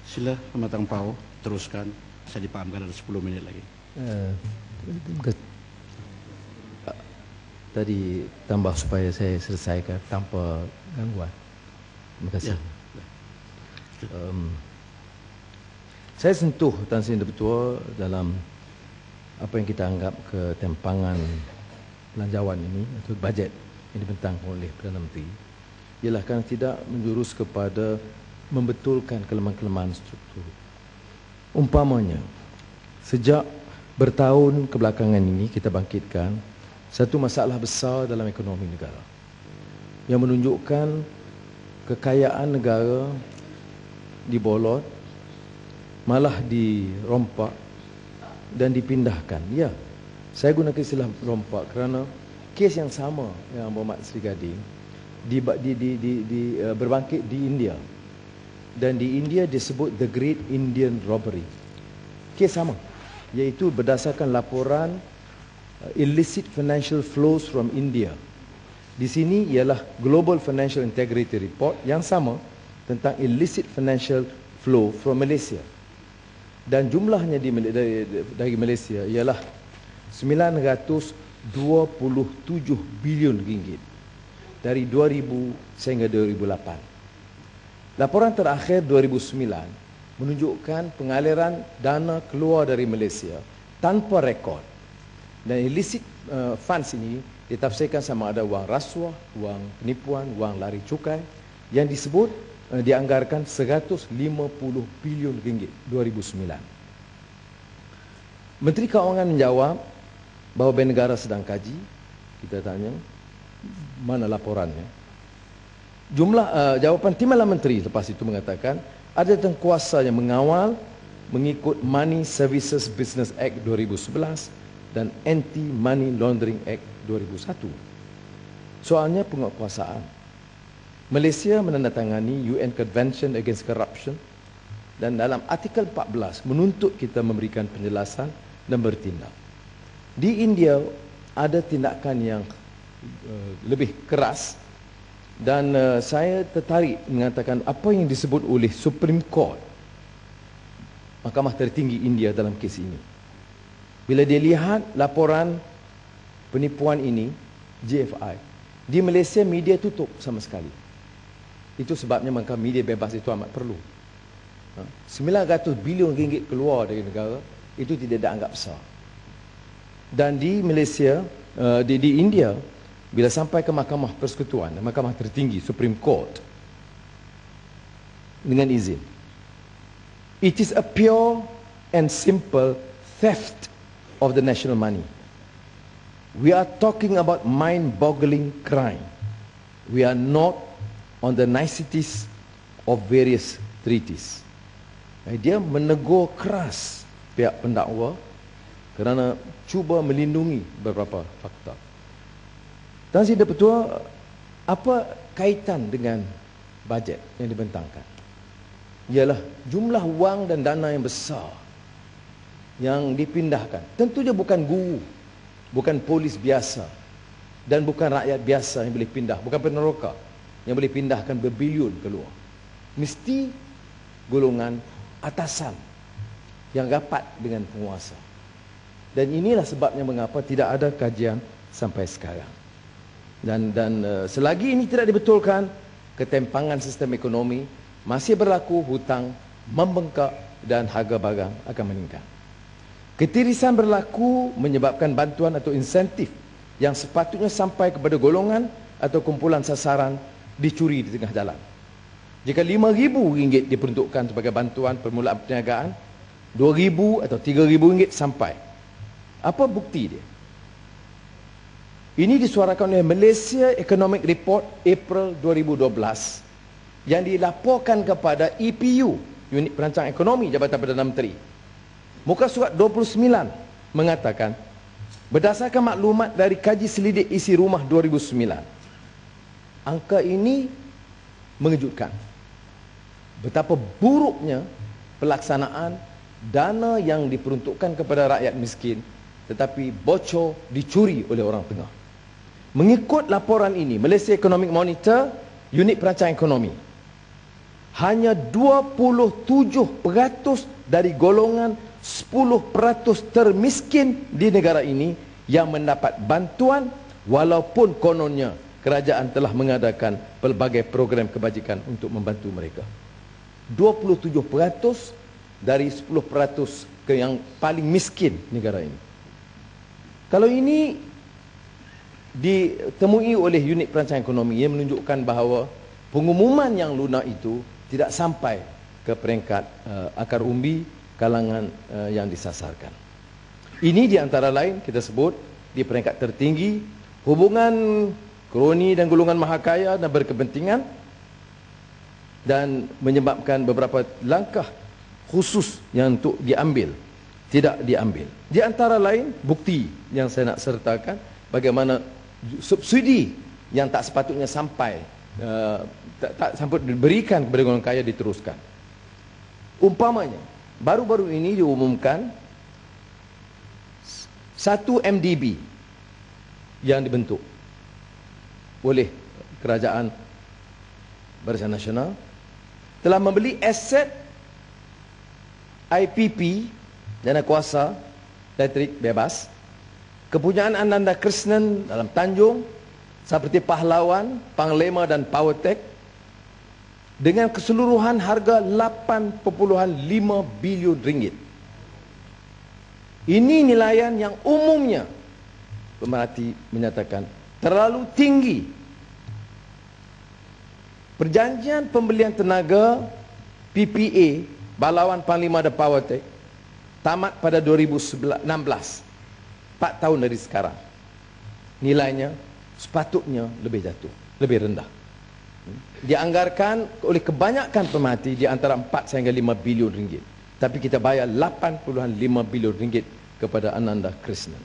Sila Pematang Pau, teruskan. Saya dipahamkan ada 10 minit lagi. Tadi tambah supaya saya selesaikan tanpa gangguan. Terima kasih. Saya sentuh Tan Sri Ketua dalam apa yang kita anggap ketimpangan belanjawan ini atau bajet yang dibentangkan oleh Perdana Menteri ialah kerana tidak menjurus kepada membetulkan kelemahan-kelemahan struktur. Umpamanya, sejak bertahun kebelakangan ini kita bangkitkan satu masalah besar dalam ekonomi negara yang menunjukkan kekayaan negara dibolot, malah dirompak dan dipindahkan. Ya, saya gunakan istilah rompak kerana kes yang sama yang Muhammad Sri Gading berbangkit di India, dan di India disebut The Great Indian Robbery. Kes sama, iaitu berdasarkan laporan illicit financial flows from India. Di sini ialah Global Financial Integrity Report yang sama tentang illicit financial flow from Malaysia. Dan jumlahnya dari Malaysia ialah 927 bilion ringgit dari 2000 sehingga 2008. Laporan terakhir 2009 menunjukkan pengaliran dana keluar dari Malaysia tanpa rekod. Dan illicit funds ini ditafsirkan sama ada wang rasuah, wang penipuan, wang lari cukai yang disebut dianggarkan 150 bilion ringgit 2009. Menteri Keuangan menjawab bahawa Bank Negara sedang kaji. Kita tanya, mana laporannya? Jawapan Timbalan Menteri lepas itu mengatakan ada tengkuasa yang mengawal mengikut Money Services Business Act 2011 dan Anti-Money Laundering Act 2001. Soalnya penguatkuasaan. Malaysia menandatangani UN Convention Against Corruption dan dalam artikel 14 menuntut kita memberikan penjelasan dan bertindak. Di India ada tindakan yang lebih keras dan saya tertarik mengatakan apa yang disebut oleh Supreme Court, Mahkamah Tertinggi India dalam kes ini. Bila dia lihat laporan penipuan ini, JFI, di Malaysia media tutup sama sekali. Itu sebabnya maka media bebas itu amat perlu. 900 bilion ringgit keluar dari negara, itu tidak dianggap besar. Dan di Malaysia, di India, bila sampai ke Mahkamah Persekutuan, Mahkamah Tertinggi, Supreme Court, dengan izin, it is a pure and simple theft of the national money. We are talking about mind-boggling crime. We are not on the niceties of various treaties. Dia menegur keras pihak pendakwa kerana cuba melindungi beberapa fakta. Tan Sri Ketua, apa kaitan dengan bajet yang dibentangkan? Ialah jumlah wang dan dana yang besar yang dipindahkan. Tentunya bukan guru, bukan polis biasa dan bukan rakyat biasa yang boleh pindah, bukan peneroka yang boleh pindahkan berbilion keluar. Mesti golongan atasan yang rapat dengan penguasa. Dan inilah sebabnya mengapa tidak ada kajian sampai sekarang. Dan selagi ini tidak dibetulkan, ketimpangan sistem ekonomi masih berlaku, hutang membengkak dan harga barang akan meningkat. Ketirisan berlaku menyebabkan bantuan atau insentif yang sepatutnya sampai kepada golongan atau kumpulan sasaran dicuri di tengah jalan. Jika RM5,000 diperuntukkan sebagai bantuan permulaan perniagaan, RM2,000 atau RM3,000 sampai. Apa bukti dia? Ini disuarakan oleh Malaysia Economic Report April 2012 yang dilaporkan kepada EPU, Unit Perancang Ekonomi Jabatan Perdana Menteri. Muka surat 29 mengatakan, berdasarkan maklumat dari kaji selidik isi rumah 2009, angka ini mengejutkan. Betapa buruknya pelaksanaan dana yang diperuntukkan kepada rakyat miskin tetapi bocor dicuri oleh orang tengah. Mengikut laporan ini, Malaysia Economic Monitor, Unit Perancang Ekonomi, hanya 27% dari golongan 10% termiskin di negara ini yang mendapat bantuan, walaupun kononnya kerajaan telah mengadakan pelbagai program kebajikan untuk membantu mereka. 27% dari 10% yang paling miskin negara ini. Kalau ini ditemui oleh unit perancangan ekonomi, ia menunjukkan bahawa pengumuman yang lunak itu tidak sampai ke peringkat akar umbi kalangan yang disasarkan. Ini di antara lain kita sebut di peringkat tertinggi hubungan kroni dan golongan mahakaya dan berkepentingan, dan menyebabkan beberapa langkah khusus yang untuk diambil tidak diambil. Di antara lain bukti yang saya nak sertakan bagaimana subsidi yang tak sepatutnya sampai tak sampai diberikan kepada golongan kaya diteruskan. Umpamanya baru-baru ini diumumkan 1 MDB yang dibentuk oleh kerajaan Barisan Nasional telah membeli aset IPP, dana kuasa elektrik bebas, kepunyaan Ananda Krishnan dalam Tanjung seperti Pahlawan, Panglima dan Powertech dengan keseluruhan harga 8.5 bilion ringgit. Ini nilaian yang umumnya pemerhati menyatakan terlalu tinggi. Perjanjian pembelian tenaga PPA Pahlawan, Panglima dan Powertech tamat pada 2016, 4 tahun dari sekarang. Nilainya sepatutnya lebih jatuh, lebih rendah. Dianggarkan oleh kebanyakan pemerhati di antara 4 sehingga 5 bilion ringgit. Tapi kita bayar 8.5 bilion ringgit kepada Ananda Krishnan.